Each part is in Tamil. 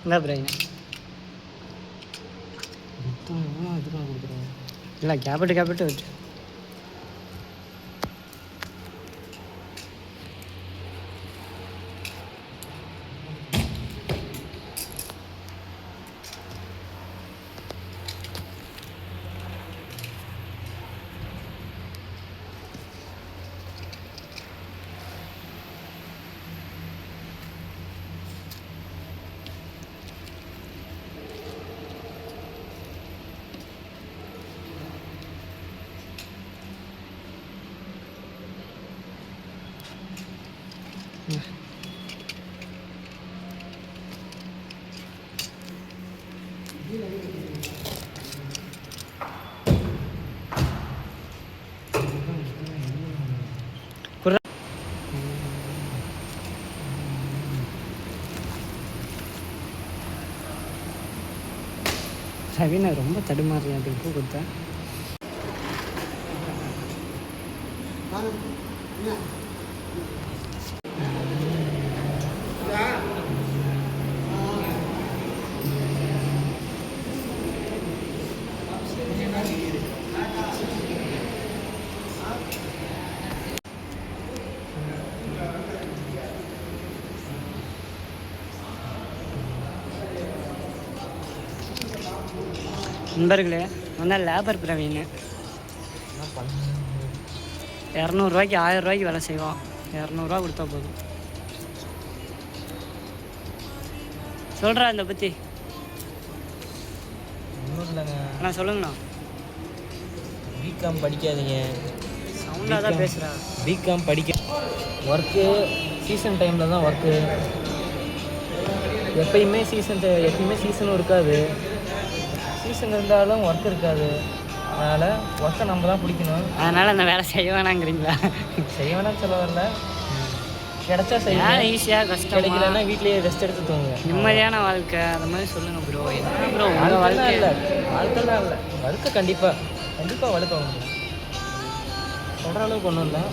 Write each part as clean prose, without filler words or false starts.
என்ன பிரைன் இல்லை கேபிட்டு வச்சு ரவீனா ரொம்ப தடுமாறி அப்படி பூ கொடுத்தேன். நண்பர்களே வந்தால் லேபர் பிரவீன் 200 1000 வேலை செய்வோம். 200 கொடுத்தா போதும். சொல்கிறா இந்த பற்றி நான் சொல்லுங்கண்ணா. பிகாம் படிக்காதீங்க, சவுண்டாக தான் பேசுகிறேன். பிகாம் படிக்க ஒர்க்கு சீசன் டைமில் தான் ஒர்க்கு. எப்பயுமே சீசனும் இருக்காது. சீசன் இருந்தாலும் ஒர்க் இருக்காது. அதனால் ஒர்க்கை நம்ம தான் பிடிக்கணும். அதனால் அந்த வேலை செய்ய வேணாங்கிறீங்களா? செய்ய வேணாம்னு சொல்ல வரல, கிடைச்சா செய்ய. ஈஸியாக கஷ்டம் கிடைக்கலன்னா வீட்லேயே ரெஸ்ட் எடுத்து தூங்க. நிம்மதியான வாழ்க்கை அந்த மாதிரி சொல்லுங்கள் ப்ரோ. என்ன ப்ரோ வாழ்க்கை இல்லை, வாழ்க்கைலாம் இல்லை, வழுக்க கண்டிப்பாக வழுக்க முடியும். சொல்கிற அளவுக்கு ஒன்றும் இல்லை.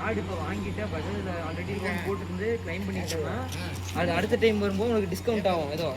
கார்டு இப்போ வாங்கிட்டேன், பஜாஜில் ஆல்ரெடி லோன் போட்டுருந்து க்ளைம் பண்ணிட்டேன்னா அது அடுத்த டைம் வரும்போது உனக்கு டிஸ்கவுண்ட் ஆகும். ஏதோ